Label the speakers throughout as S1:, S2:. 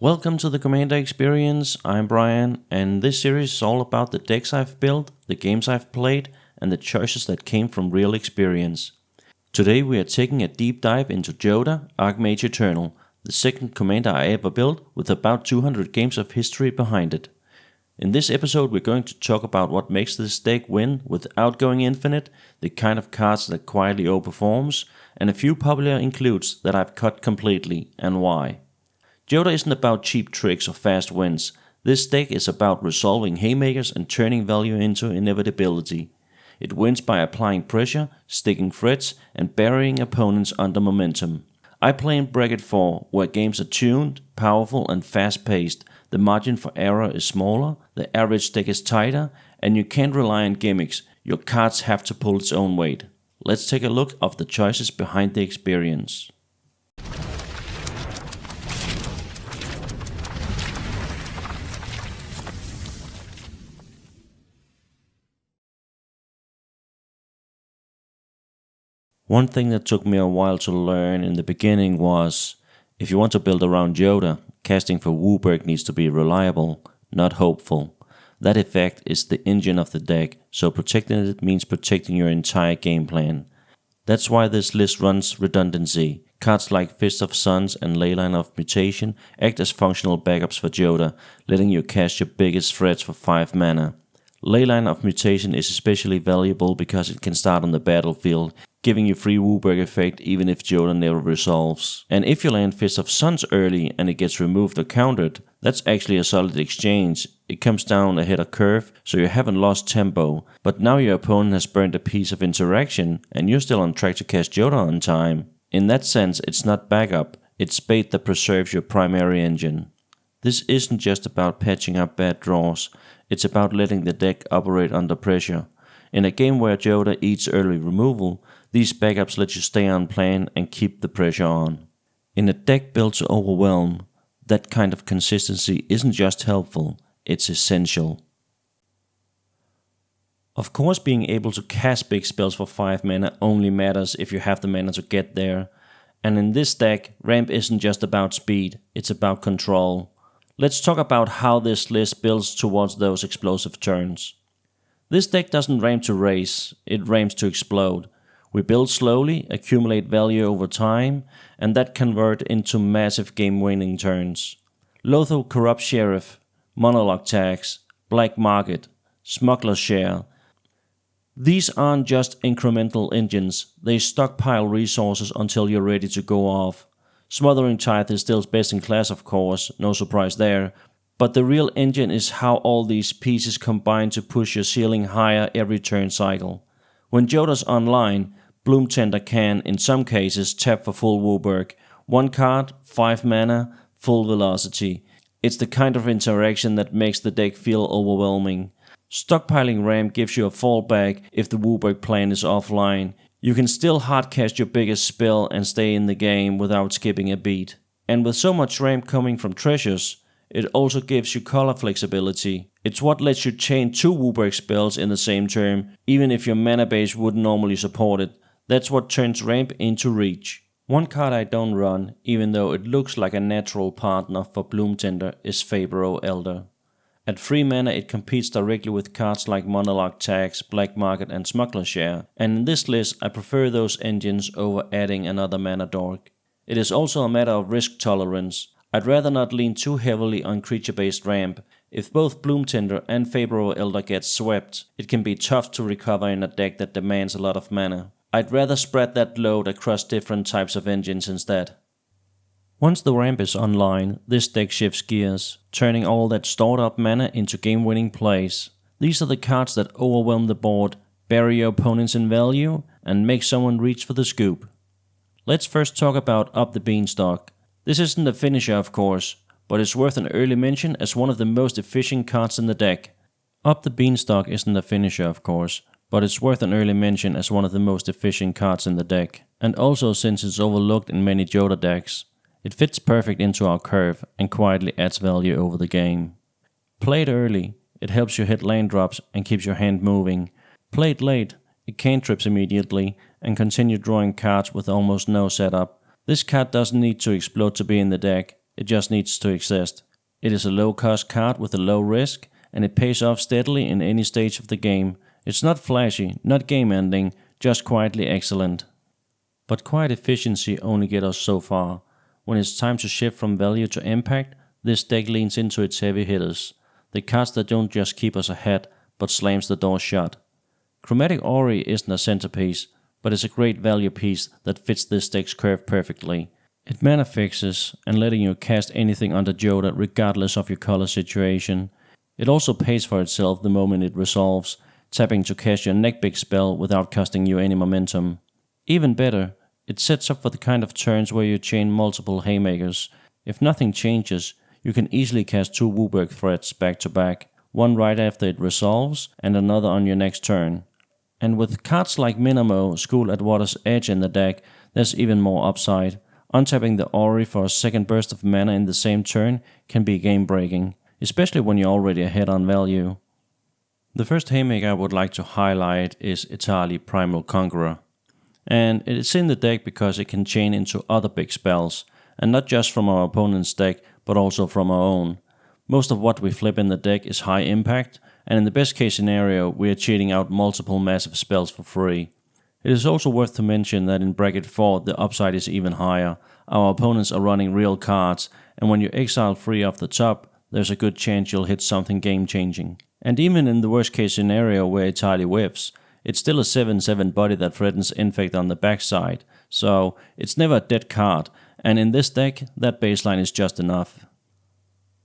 S1: Welcome to the Commander Experience. I'm Brian, and this series is all about the decks I've built, the games I've played, and the choices that came from real experience. Today we are taking a deep dive into Jodah, Archmage Eternal, the second commander I ever built with about 200 games of history behind it. In this episode we're going to talk about what makes this deck win without going infinite, the kind of cards that quietly overperforms, and a few popular includes that I've cut completely, and why. Jodah isn't about cheap tricks or fast wins. This deck is about resolving haymakers and turning value into inevitability. It wins by applying pressure, sticking threats, and burying opponents under momentum. I play in bracket 4, where games are tuned, powerful, and fast-paced. The margin for error is smaller, the average deck is tighter, and you can't rely on gimmicks. Your cards have to pull its own weight. Let's take a look at the choices behind the experience. One thing that took me a while to learn in the beginning was, if you want to build around Jodah, casting for WUBRG needs to be reliable, not hopeful. That effect is the engine of the deck, so protecting it means protecting your entire game plan. That's why this list runs redundancy. Cards like Fist of Suns and Leyline of Mutation act as functional backups for Jodah, letting you cast your biggest threats for 5 mana. Leyline of Mutation is especially valuable because it can start on the battlefield, giving you free WUBRG effect even if Jodah never resolves. And if you land Fist of Suns early and it gets removed or countered, that's actually a solid exchange. It comes down ahead of curve, so you haven't lost tempo, but now your opponent has burned a piece of interaction and you're still on track to cast Jodah on time. In that sense, it's not backup, it's bait that preserves your primary engine. This isn't just about patching up bad draws, it's about letting the deck operate under pressure. In a game where Jodah eats early removal, these backups let you stay on plan and keep the pressure on. In a deck built to overwhelm, that kind of consistency isn't just helpful, it's essential. Of course, being able to cast big spells for 5 mana only matters if you have the mana to get there. And in this deck, ramp isn't just about speed, it's about control. Let's talk about how this list builds towards those explosive turns. This deck doesn't ramp to race, it ramps to explode. We build slowly, accumulate value over time, and that convert into massive game-winning turns. Lotho Corrupt Sheriff, Monologue Tax, Black Market, Smuggler Share. These aren't just incremental engines, they stockpile resources until you're ready to go off. Smothering Tithe is still best in class, of course, no surprise there, but the real engine is how all these pieces combine to push your ceiling higher every turn cycle. When Jodah's online, Bloom Tender can, in some cases, tap for full WUBRG. 1 card, 5 mana, full velocity. It's the kind of interaction that makes the deck feel overwhelming. Stockpiling ramp gives you a fallback if the WUBRG plan is offline. You can still hardcast your biggest spell and stay in the game without skipping a beat. And with so much ramp coming from treasures, it also gives you color flexibility. It's what lets you chain 2 WUBRG spells in the same turn, even if your mana base wouldn't normally support it. That's what turns ramp into reach. One card I don't run, even though it looks like a natural partner for Bloom Tender, is Fabro Elder. At 3 mana it competes directly with cards like Monologue Tax, Black Market and Smuggler Share, and in this list I prefer those engines over adding another mana dork. It is also a matter of risk tolerance. I'd rather not lean too heavily on creature-based ramp. If both Bloom Tender and Fabro Elder get swept, it can be tough to recover in a deck that demands a lot of mana. I'd rather spread that load across different types of engines instead. Once the ramp is online, this deck shifts gears, turning all that stored up mana into game-winning plays. These are the cards that overwhelm the board, bury your opponents in value, and make someone reach for the scoop. Let's first talk about Up the Beanstalk. This isn't a finisher, of course, but it's worth an early mention as one of the most efficient cards in the deck. Up the Beanstalk isn't a finisher, of course, but it's worth an early mention as one of the most efficient cards in the deck, and also since it's overlooked in many Jodah decks. It fits perfect into our curve and quietly adds value over the game. Played early, it helps you hit lane drops and keeps your hand moving. Played late, it cantrips immediately and continue drawing cards with almost no setup. This card doesn't need to explode to be in the deck, it just needs to exist. It is a low-cost card with a low risk, and it pays off steadily in any stage of the game. It's not flashy, not game-ending, just quietly excellent. But quiet efficiency only gets us so far. When it's time to shift from value to impact, this deck leans into its heavy hitters. The cards that don't just keep us ahead, but slams the door shut. Chromatic Ori isn't a centerpiece, but it's a great value piece that fits this deck's curve perfectly. It mana fixes and letting you cast anything under Jodah regardless of your color situation. It also pays for itself the moment it resolves, tapping to cast your next big spell without costing you any momentum. Even better, it sets up for the kind of turns where you chain multiple haymakers. If nothing changes, you can easily cast 2 WUBRG threats back to back, one right after it resolves and another on your next turn. And with cards like Minamo, School at Water's Edge in the deck, there's even more upside. Untapping the Ori for a second burst of mana in the same turn can be game-breaking, especially when you're already ahead on value. The first haymaker I would like to highlight is Eldrazi Primal Conqueror. And it's in the deck because it can chain into other big spells, and not just from our opponent's deck, but also from our own. Most of what we flip in the deck is high impact, and in the best case scenario, we are cheating out multiple massive spells for free. It is also worth to mention that in bracket 4 the upside is even higher. Our opponents are running real cards, and when you exile 3 off the top, there's a good chance you'll hit something game-changing. And even in the worst case scenario where Eldrazi whiffs, it's still a 7/7 body that threatens Infect on the backside, so it's never a dead card, and in this deck, that baseline is just enough.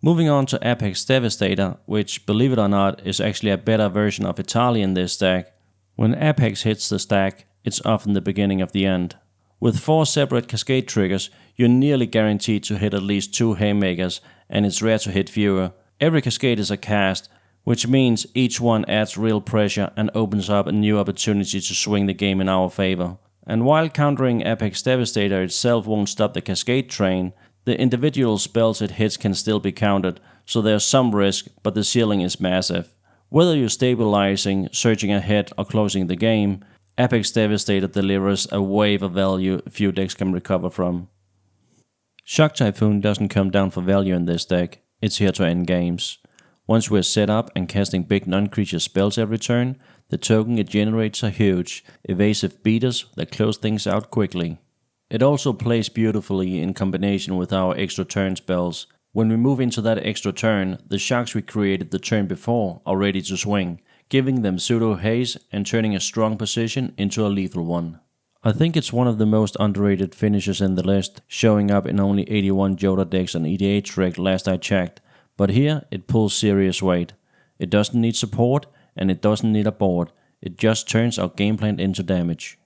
S1: Moving on to Apex Devastator, which, believe it or not, is actually a better version of Eldrazi in this deck. When Apex hits the stack, it's often the beginning of the end. With 4 separate cascade triggers, you're nearly guaranteed to hit at least 2 haymakers, and it's rare to hit fewer. Every cascade is a cast, which means each one adds real pressure and opens up a new opportunity to swing the game in our favor. And while countering Apex Devastator itself won't stop the cascade train, the individual spells it hits can still be countered, so there's some risk, but the ceiling is massive. Whether you're stabilizing, surging ahead, or closing the game, Apex Devastator delivers a wave of value few decks can recover from. Shock Typhoon doesn't come down for value in this deck, it's here to end games. Once we're set up and casting big non-creature spells every turn, the token it generates are huge, evasive beaters that close things out quickly. It also plays beautifully in combination with our extra turn spells. When we move into that extra turn, the shocks we created the turn before are ready to swing, giving them pseudo haze and turning a strong position into a lethal one. I think it's one of the most underrated finishes in the list, showing up in only 81 Jodah decks on EDH Rec last I checked, but here it pulls serious weight. It doesn't need support and it doesn't need a board, it just turns our game plan into damage.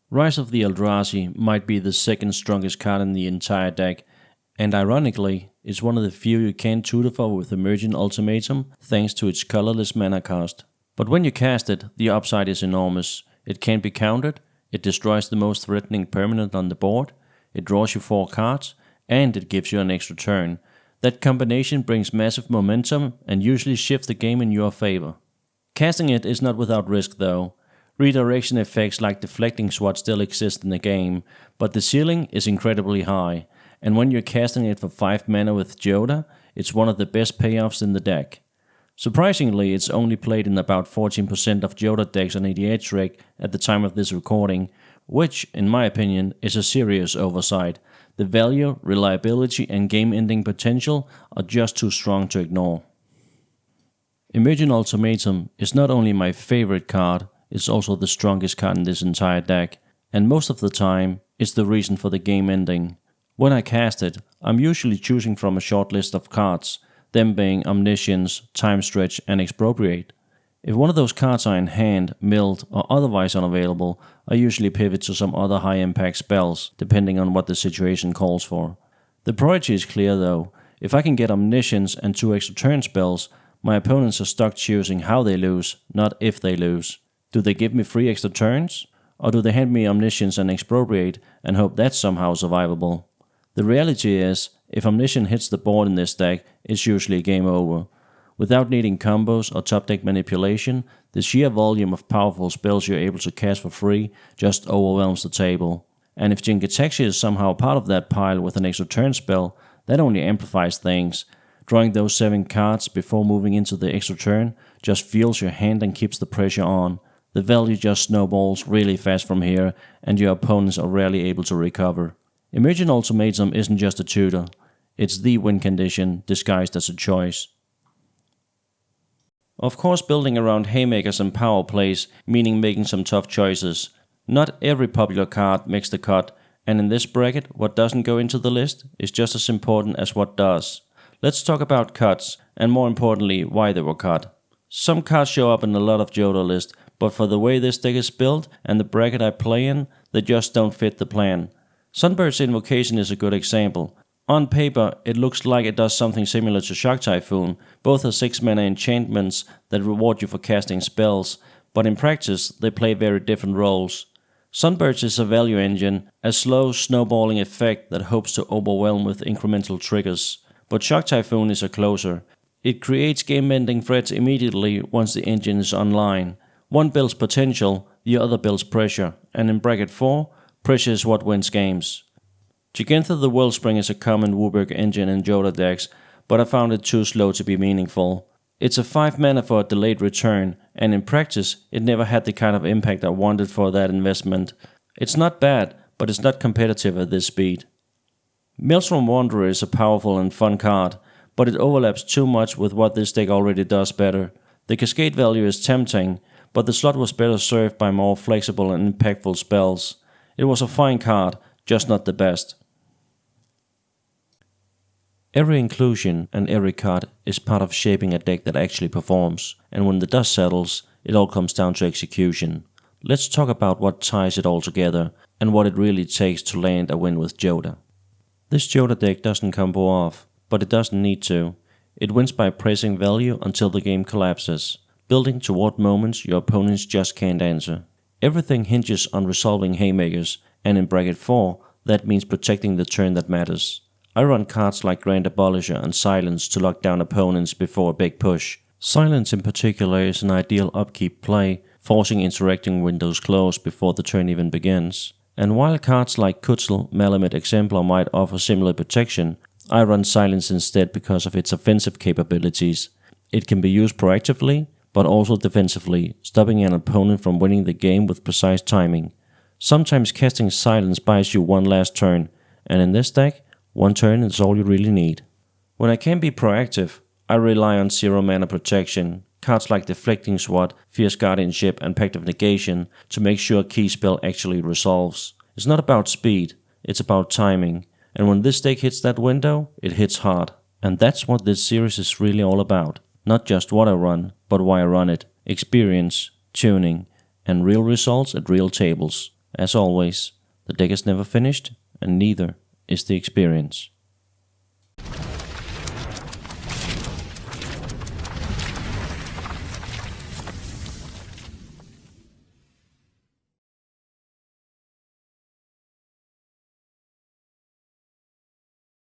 S1: Rise of the Eldrazi might be the second strongest card in the entire deck, and ironically, it's one of the few you can't tutor for with Emergent Ultimatum thanks to its colorless mana cost. But when you cast it, the upside is enormous. It can't be countered, it destroys the most threatening permanent on the board, it draws you 4 cards, and it gives you an extra turn. That combination brings massive momentum and usually shifts the game in your favor. Casting it is not without risk though. Redirection effects like deflecting swat still exist in the game, but the ceiling is incredibly high, and when you're casting it for 5 mana with Jodah, it's one of the best payoffs in the deck. Surprisingly, it's only played in about 14% of Jodah decks on EDH Rec at the time of this recording, which, in my opinion, is a serious oversight. The value, reliability, and game-ending potential are just too strong to ignore. Emergent Ultimatum is not only my favorite card, it's also the strongest card in this entire deck, and most of the time, it's the reason for the game ending. When I cast it, I'm usually choosing from a short list of cards, them being Omniscience, Time Stretch, and Expropriate. If one of those cards are in hand, milled, or otherwise unavailable, I usually pivot to some other high-impact spells, depending on what the situation calls for. The priority is clear though. If I can get Omniscience and 2 extra turn spells, my opponents are stuck choosing how they lose, not if they lose. Do they give me 3 extra turns? Or do they hand me Omniscience and Expropriate and hope that's somehow survivable? The reality is, if Omniscience hits the board in this deck, it's usually game over. Without needing combos or top deck manipulation, the sheer volume of powerful spells you're able to cast for free just overwhelms the table. and if Jin-Gitachi is somehow part of that pile with an extra turn spell, that only amplifies things. Drawing those 7 cards before moving into the extra turn just fuels your hand and keeps the pressure on. The value just snowballs really fast from here, and your opponents are rarely able to recover. Emergent Ultimatum isn't just a tutor, it's the win condition disguised as a choice. Of course, building around haymakers and power plays, meaning making some tough choices. Not every popular card makes the cut, and in this bracket, what doesn't go into the list is just as important as what does. Let's talk about cuts, and more importantly, why they were cut. Some cards show up in a lot of Jodah lists, but for the way this deck is built and the bracket I play in, they just don't fit the plan. Sunbird's Invocation is a good example. On paper, it looks like it does something similar to Shock Typhoon, both are 6-mana enchantments that reward you for casting spells, but in practice, they play very different roles. Sunbirds is a value engine, a slow, snowballing effect that hopes to overwhelm with incremental triggers. But Shock Typhoon is a closer. It creates game-ending threats immediately once the engine is online. One builds potential, the other builds pressure, and in bracket 4, pressure is what wins games. Jegantha the Wellspring is a common WUBRG engine in Jodah decks, but I found it too slow to be meaningful. It's a 5 mana for a delayed return, and in practice, it never had the kind of impact I wanted for that investment. It's not bad, but it's not competitive at this speed. Maelstrom Wanderer is a powerful and fun card, but it overlaps too much with what this deck already does better. The cascade value is tempting, but the slot was better served by more flexible and impactful spells. It was a fine card, just not the best. Every inclusion and every cut is part of shaping a deck that actually performs, and when the dust settles, it all comes down to execution. Let's talk about what ties it all together, and what it really takes to land a win with Jodah. This Jodah deck doesn't combo off, but it doesn't need to. It wins by pressing value until the game collapses, building toward moments your opponents just can't answer. Everything hinges on resolving haymakers, and in bracket 4, that means protecting the turn that matters. I run cards like Grand Abolisher and Silence to lock down opponents before a big push. Silence in particular is an ideal upkeep play, forcing interacting windows close before the turn even begins. And while cards like Kutzel, Malamute Exemplar might offer similar protection, I run Silence instead because of its offensive capabilities. It can be used proactively, but also defensively, stopping an opponent from winning the game with precise timing. Sometimes casting Silence buys you one last turn, and in this deck, one turn is all you really need. When I can be proactive, I rely on 0 mana protection, cards like Deflecting Swat, Fierce Guardianship and Pact of Negation to make sure a key spell actually resolves. It's not about speed, it's about timing, and when this deck hits that window, it hits hard. And that's what this series is really all about. Not just what I run, but why I run it, experience, tuning, and real results at real tables. As always, the deck is never finished, and neither is the experience.